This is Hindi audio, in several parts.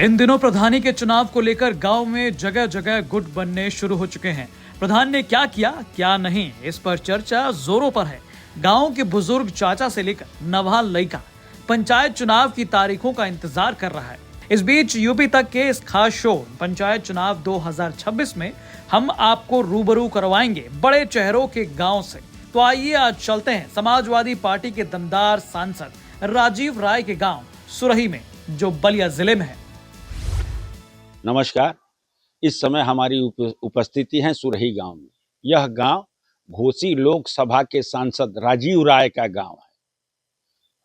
इन दिनों प्रधानी के चुनाव को लेकर गांव में जगह जगह गुट बनने शुरू हो चुके हैं। प्रधान ने क्या किया क्या नहीं, इस पर चर्चा जोरों पर है। गांव के बुजुर्ग चाचा से लेकर नवाल लड़का पंचायत चुनाव की तारीखों का इंतजार कर रहा है। इस बीच यूपी तक के इस खास शो पंचायत चुनाव 2026 में हम आपको रूबरू करवाएंगे बड़े चेहरों के गाँव से। तो आइए आज चलते हैं समाजवादी पार्टी के दमदार सांसद राजीव राय के गाँव सुरही में, जो बलिया जिले में है। नमस्कार। इस समय हमारी उपस्थिति है सुरही गांव में। यह गांव घोसी लोकसभा के सांसद राजीव राय का गांव है।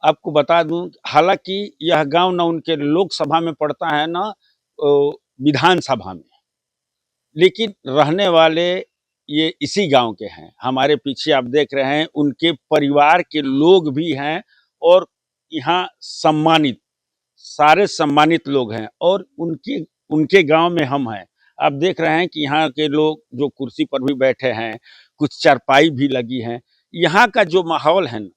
आपको बता दूं, हालांकि यह गांव न उनके लोकसभा में पड़ता है न विधानसभा में, लेकिन रहने वाले ये इसी गांव के हैं। हमारे पीछे आप देख रहे हैं उनके परिवार के लोग भी हैं और यहाँ सारे सम्मानित लोग हैं और उनके गांव में हम हैं। आप देख रहे हैं कि यहाँ के लोग जो कुर्सी पर भी बैठे हैं, कुछ चारपाई भी लगी हैं। यहाँ का जो माहौल है ना,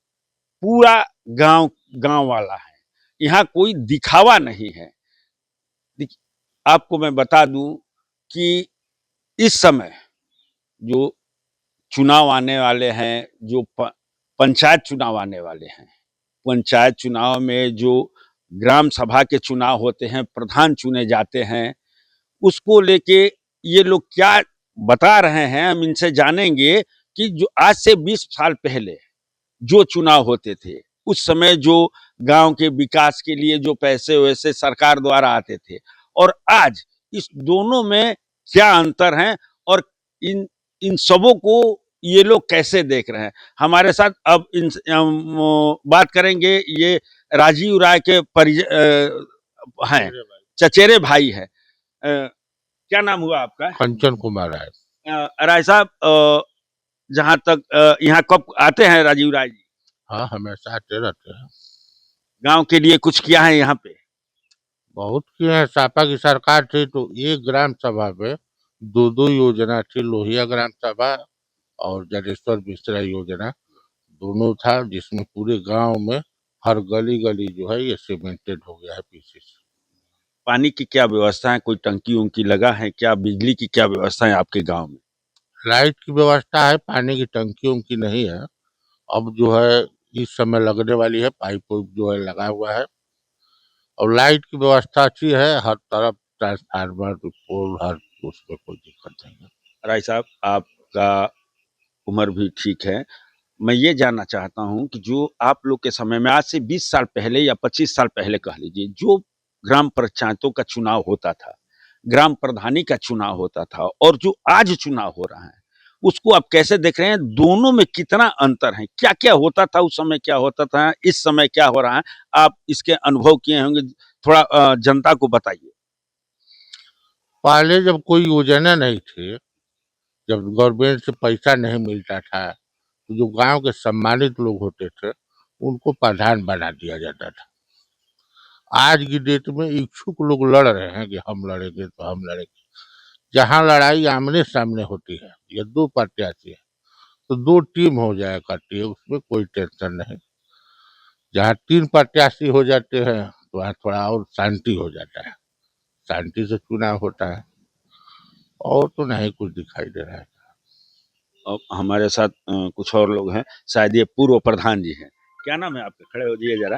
पूरा गांव वाला है। यहाँ कोई दिखावा नहीं है। आपको मैं बता दूं कि इस समय जो चुनाव आने वाले हैं, जो पंचायत चुनाव आने वाले हैं, पंचायत चुनाव में जो ग्राम सभा के चुनाव होते हैं, प्रधान चुने जाते हैं, उसको लेके ये लोग क्या बता रहे हैं हम इनसे जानेंगे कि जो आज से 20 साल पहले जो चुनाव होते थे, उस समय जो गांव के विकास के लिए जो पैसे वैसे सरकार द्वारा आते थे और आज इस दोनों में क्या अंतर है और इन सबों को ये लोग कैसे देख रहे हैं। हमारे साथ अब बात करेंगे। ये राजीव राय के हैं, चचेरे भाई है। क्या नाम हुआ आपका? कंचन कुमार राय। राय साहब, जहाँ तक यहाँ कब आते हैं राजीव राय जी? हाँ, हमेशा आते रहते हैं। गांव के लिए कुछ किया है यहाँ पे? बहुत किए हैं। सापा की सरकार थी तो एक ग्राम सभा पे दो योजना थी, लोहिया ग्राम सभा और जडेश्वर बिस्तरा योजना दोनों था, जिसमें पूरे गांव में हर गली गली जो है ये सीमेंटेड हो गया है पीछे से। पानी की क्या व्यवस्था है? कोई टंकी उंकी लगा है क्या? बिजली की क्या व्यवस्था है आपके गांव में? लाइट की व्यवस्था है, पानी की टंकी उनकी नहीं है। अब जो है इस समय लगने वाली है, पाइप जो है लगा हुआ है और लाइट की व्यवस्था अच्छी है। हर तरफ ट्रांसफार्मर पोल, हर उसमें कोई दिक्कत नहीं है। राय साहब, आपका उम्र भी ठीक है। मैं ये जानना चाहता हूं कि जो आप लोग के समय में आज से 20 साल पहले या 25 साल पहले कह लीजिए, जो ग्राम पंचायतों का चुनाव होता था, ग्राम प्रधानी का चुनाव होता था और जो आज चुनाव हो रहा है, उसको आप कैसे देख रहे हैं? दोनों में कितना अंतर है? क्या क्या होता था उस समय, क्या होता था इस समय, क्या हो रहा है? आप इसके अनुभव किए होंगे, थोड़ा जनता को बताइए। पहले जब कोई योजना नहीं थी, जब गवर्नमेंट से पैसा नहीं मिलता था, तो जो गांव के सम्मानित लोग होते थे उनको प्रधान बना दिया जाता था। आज की डेट में इच्छुक लोग लड़ रहे हैं कि हम लड़ेंगे तो हम लड़ेंगे। जहां लड़ाई आमने सामने होती है, ये दो प्रत्याशी है तो दो टीम हो जाया करती है, उसमें कोई टेंशन नहीं। जहाँ 3 प्रत्याशी हो जाते हैं तो वहाँ थोड़ा और शांति हो जाता है, शांति से चुनाव होता है और तो नहीं कुछ दिखाई दे रहा है। अब हमारे साथ कुछ और लोग हैं, शायद ये पूर्व प्रधान जी हैं। क्या नाम है आपका? खड़े हो जाइए जरा।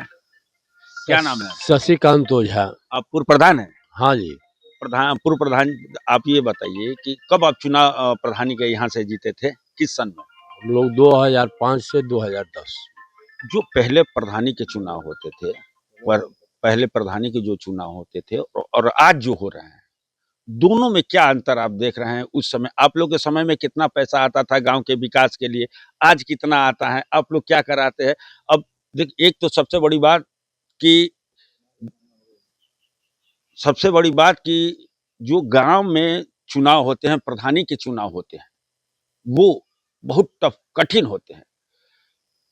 क्या नाम है? शशिकांत ओझा। आप पूर्व प्रधान हैं? हाँ जी। पूर्व प्रधान। आप ये बताइए कि कब आप चुनाव प्रधानी के यहाँ से जीते थे, किस सन में? हम लोग 2005 से 2010। जो पहले प्रधानी के चुनाव होते थे, पहले प्रधानी के जो चुनाव होते थे और आज जो हो रहे हैं, दोनों में क्या अंतर आप देख रहे हैं? उस समय आप लोग के समय में कितना पैसा आता था गांव के विकास के लिए, आज कितना आता है? आप लोग क्या कराते हैं? अब देख, एक तो सबसे बड़ी बात कि जो गांव में चुनाव होते हैं, प्रधानी के चुनाव होते हैं, वो बहुत टफ, कठिन होते हैं।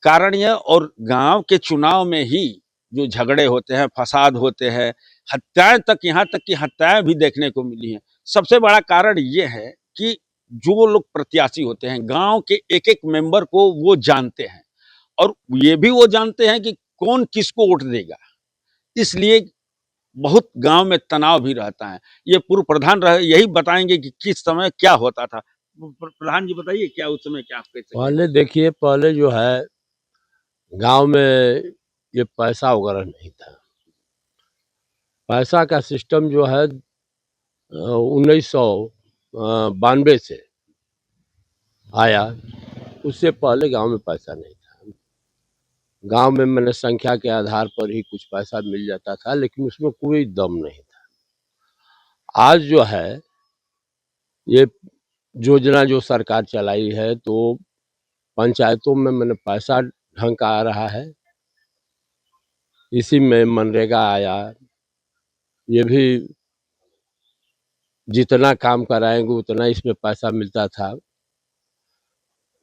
कारण यह, और गांव के चुनाव में ही जो झगड़े होते हैं, फसाद होते हैं, हत्याएं तक, यहाँ तक कि हत्याएं भी देखने को मिली हैं। सबसे बड़ा कारण ये है कि जो लोग प्रत्याशी होते हैं, गांव के एक एक मेंबर को वो जानते हैं और ये भी वो जानते हैं कि कौन किसको वोट देगा। इसलिए बहुत गांव में तनाव भी रहता है। ये पूर्व प्रधान रहे, यही बताएंगे कि किस समय क्या होता था। प्रधान जी बताइए, क्या उस समय क्या आप कैसे क्या? पहले देखिए, पहले जो है गांव में ये पैसा वगैरह नहीं था। पैसा का सिस्टम जो है 1992 से आया, उससे पहले गांव में पैसा नहीं था। गांव में मैंने संख्या के आधार पर ही कुछ पैसा मिल जाता था, लेकिन उसमें कोई दम नहीं था। आज जो है ये योजना जो सरकार चलाई है, तो पंचायतों में मैंने पैसा ढंग का आ रहा है। इसी में मनरेगा आया, ये भी जितना काम कराएंगे उतना इसमें पैसा मिलता था,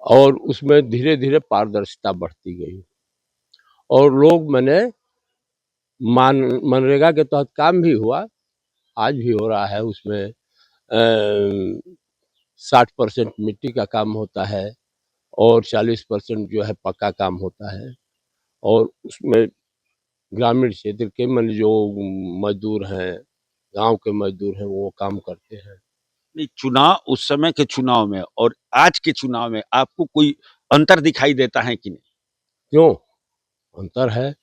और उसमें धीरे धीरे पारदर्शिता बढ़ती गई और लोग मैंने मनरेगा के तहत काम भी हुआ, आज भी हो रहा है। उसमें 60% मिट्टी का काम होता है और 40% जो है पक्का काम होता है। और उसमें ग्रामीण क्षेत्र के मन जो मजदूर हैं, गांव के मजदूर हैं, वो काम करते हैं। नहीं, चुनाव उस समय के चुनाव में और आज के चुनाव में आपको कोई अंतर दिखाई देता है कि नहीं? क्यों? अंतर है।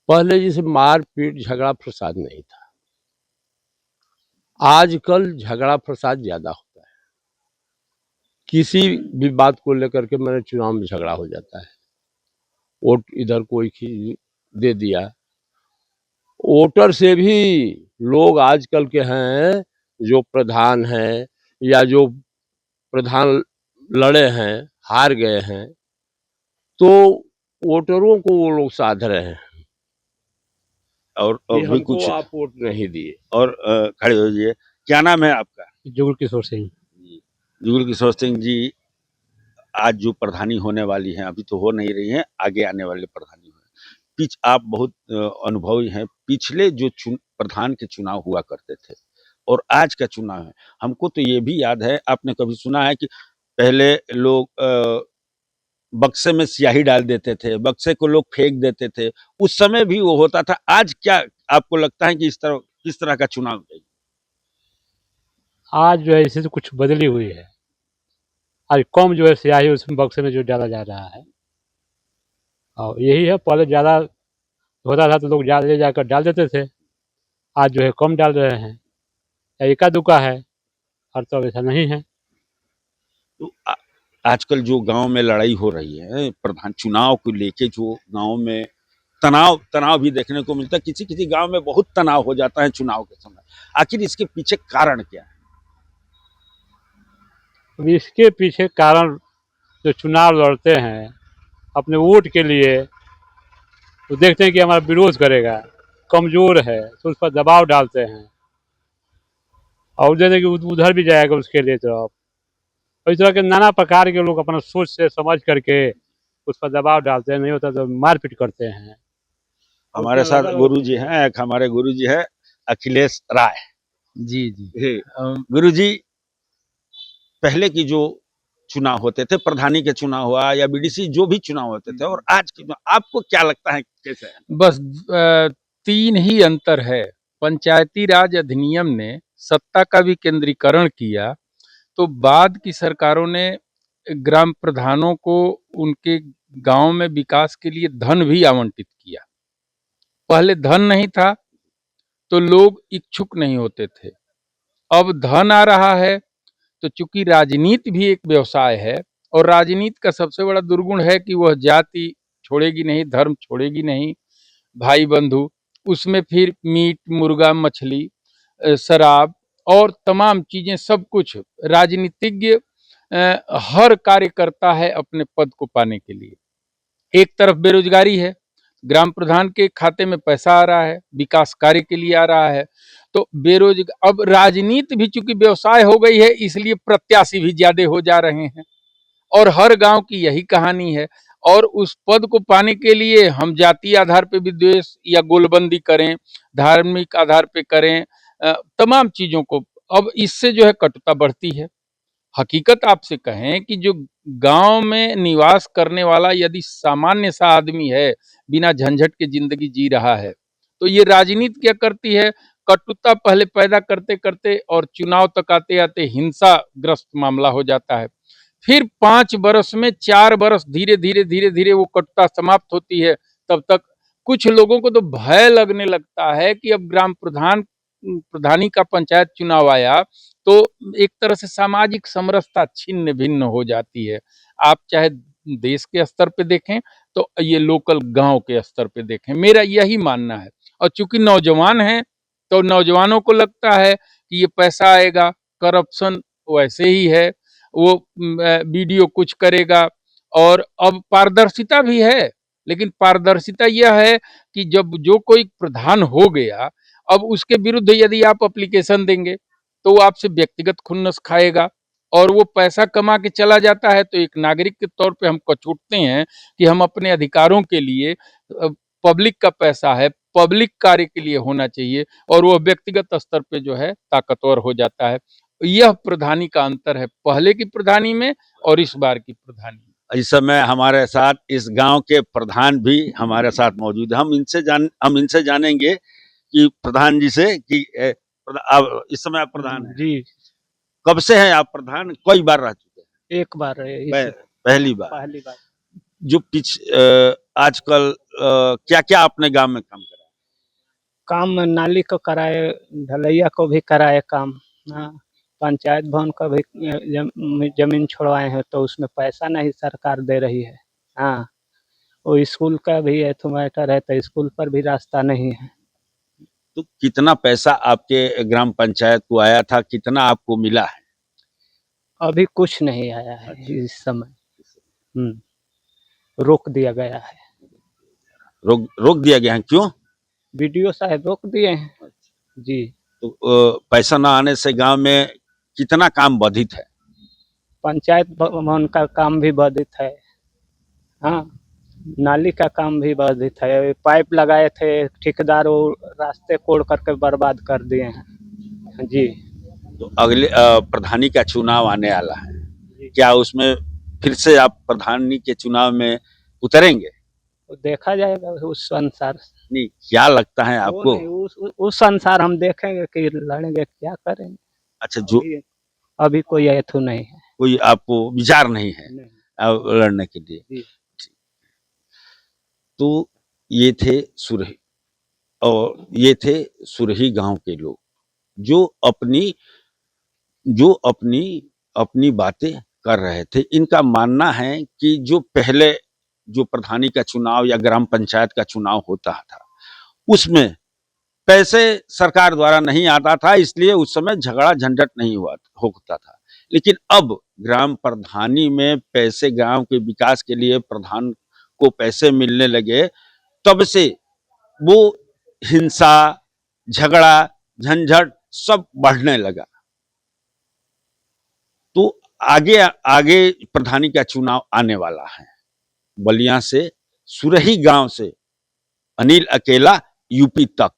पहले जैसे मारपीट झगड़ा फसाद नहीं था, आजकल झगड़ा फसाद ज्यादा होता है। किसी भी बात को लेकर के मैंने चुनाव में झगड़ा हो जाता है। वोट इधर कोई दे दिया। वोटर से भी लोग आजकल के हैं, जो प्रधान हैं या जो प्रधान लड़े हैं, हार गए हैं, तो वोटरों को वो लोग साध रहे हैं और कि भी हमको कुछ आप वोट नहीं दिए। और खड़े हो जाइए। क्या नाम है आपका? जुगल किशोर सिंह। जी, जुगल किशोर सिंह जी, आज जो प्रधानी होने वाली हैं, अभी तो हो नहीं रही हैं, आगे आने वाले प्रधानी हों। आप बहुत अनुभवी हैं। पिछले जो प्रधान के चुनाव हुआ करते थे और आज का चुनाव है, हमको तो ये भी याद है, आपने कभी सुना है कि पहले लोग बक्से में स्याही डाल देते थे, बक्से को लोग फेंक देते थे, उस समय भी वो होता था। आज क्या आपको लगता है कि किस तरह का चुनाव है? आज जो है इससे तो कुछ बदली हुई है। आज कम जो है स्याही उसमें बक्से में जो डाला जा रहा है, और यही है। पहले ज़्यादा होता था तो लोग ज़्यादा ले जाकर डाल देते थे। आज जो है कम डाल रहे हैं, या इक्का दुक्का है, हर तो ऐसा नहीं है। तो आजकल जो गांव में लड़ाई हो रही है प्रधान चुनाव को लेके, जो गांव में तनाव भी देखने को मिलता है, किसी किसी गांव में बहुत तनाव हो जाता है चुनाव के समय। आखिर इसके पीछे कारण क्या है? अब इसके पीछे कारण, जो चुनाव लड़ते हैं अपने वोट के लिए, तो देखते हैं कि हमारा विरोध करेगा, कमज़ोर है, तो उस पर दबाव डालते हैं और जैसे कि उधर भी जाएगा उसके लिए। तो अब इस तरह के नाना प्रकार के लोग अपना सोच से समझ करके उस पर दबाव डालते हैं, नहीं होता तो मारपीट करते हैं। हमारे साथ गुरु जी हैं, एक हमारे गुरु जी है अखिलेश राय जी, जी। गुरु जी, पहले की जो चुनाव होते थे, प्रधानी के चुनाव हुआ या बीडीसी, जो भी चुनाव होते थे, और आज के आपको क्या लगता है कैसे है? बस 3 ही अंतर है। पंचायती राज अधिनियम ने सत्ता का भी केंद्रीकरण किया, तो बाद की सरकारों ने ग्राम प्रधानों को उनके गांव में विकास के लिए धन भी आवंटित किया। पहले धन नहीं था, तो लोग इच्छुक नहीं होते थे। अब धन आ रहा है, तो चूंकि राजनीति भी एक व्यवसाय है, और राजनीति का सबसे बड़ा दुर्गुण है कि वह जाति छोड़ेगी नहीं, धर्म छोड़ेगी नहीं, भाई बंधु, उसमें फिर मीट, मुर्गा, मछली, शराब और तमाम चीजें, सब कुछ राजनीतिज्ञ हर कार्य करता है अपने पद को पाने के लिए। एक तरफ बेरोजगारी है, ग्राम प्रधान के खाते में पैसा आ रहा है, विकास कार्य के लिए आ रहा है, तो बेरोजगार। अब राजनीति भी चूंकि व्यवसाय हो गई है, इसलिए प्रत्याशी भी ज्यादा हो जा रहे हैं, और हर गांव की यही कहानी है। और उस पद को पाने के लिए हम जातीय आधार पे विद्वेष या गोलबंदी करें, धार्मिक आधार पे करें, तमाम चीजों को, अब इससे जो है कटुता बढ़ती है। हकीकत आपसे कहें कि जो गांव में निवास करने वाला यदि सामान्य सा आदमी है, बिना झंझट के जिंदगी जी रहा है, तो ये राजनीति क्या करती है, कटुता पहले पैदा करते करते और चुनाव तक आते आते हिंसाग्रस्त मामला हो जाता है। फिर 5 वर्ष में 4 वर्ष धीरे धीरे वो कटुता समाप्त होती है। तब तक कुछ लोगों को तो भय लगने लगता है कि अब ग्राम प्रधानी का पंचायत चुनाव आया तो एक तरह से सामाजिक समरसता छिन्न भिन्न हो जाती है। आप चाहे देश के स्तर पे देखें तो ये लोकल गांव के स्तर पे देखें, मेरा यही मानना है। और चूंकि नौजवान हैं तो नौजवानों को लगता है कि ये पैसा आएगा, करप्शन वैसे ही है, वो वीडियो कुछ करेगा। और अब पारदर्शिता भी है, लेकिन पारदर्शिता यह है कि जब जो कोई प्रधान हो गया, अब उसके विरुद्ध यदि आप एप्लीकेशन देंगे तो वो आपसे व्यक्तिगत खुन्नस खाएगा और वो पैसा कमा के चला जाता है। तो एक नागरिक के तौर पे हम कचूटते हैं कि हम अपने अधिकारों के लिए, पब्लिक का पैसा है, पब्लिक कार्य के लिए होना चाहिए, और वो व्यक्तिगत स्तर पे जो है ताकतवर हो जाता है। यह प्रधानी का अंतर है पहले की प्रधानी में और इस बार की प्रधानी में। इस समय हमारे साथ इस गांव के प्रधान भी हमारे साथ मौजूद है। हम इनसे जानेंगे कि प्रधान जी से कि अब इस समय आप प्रधान हैं। जी, कब से हैं आप प्रधान? कई बार रह चुके हैं? एक बार है पहली बार। पहली बार। जो आजकल क्या क्या अपने गांव में काम करा? काम नाली को कराए, ढलैया को भी कराए काम। हाँ, पंचायत भवन का भी जमीन छुड़वाए हैं तो उसमें पैसा नहीं सरकार दे रही है। हाँ, वो स्कूल का भी है तो मैटर है, तो स्कूल पर भी रास्ता नहीं है। तो कितना पैसा आपके ग्राम पंचायत को आया था, कितना आपको मिला है? अभी कुछ नहीं आया है इस समय। रोक दिया गया है। रोक दिया गया है, क्यों? बीडीओ साहब रोक दिए हैं जी। तो पैसा ना आने से गांव में कितना काम बाधित है? पंचायत भवन का काम भी बाधित है। हाँ, नाली का काम भी बाधित है। पाइप लगाए थे ठेकेदार, वो रास्ते कोड़ करके बर्बाद कर दिए हैं जी। तो अगले प्रधानी का चुनाव आने वाला है, क्या उसमें फिर से आप प्रधानी के चुनाव में उतरेंगे? तो देखा जाएगा उस अनुसार। नहीं, क्या लगता है आपको? उस अनुसार हम देखेंगे कि लड़ेंगे क्या करेंगे। अच्छा, जो अभी कोई ऐथू नहीं है। कोई आपको विचार नहीं है अब लड़ने के लिए? तो ये थे सुरही, और ये थे सुरही गांव के लोग जो अपनी बातें कर रहे थे। इनका मानना है कि जो पहले जो प्रधानी का चुनाव या ग्राम पंचायत का चुनाव होता था उसमें पैसे सरकार द्वारा नहीं आता था, इसलिए उस समय झगड़ा झंझट नहीं होता था। लेकिन अब ग्राम प्रधानी में पैसे, गांव के विकास के लिए प्रधान को पैसे मिलने लगे, तब से वो हिंसा, झगड़ा झंझट सब बढ़ने लगा। तो आगे प्रधानी का चुनाव आने वाला है। बलिया से, सुरही गांव से अनिल अकेला, यूपी तक।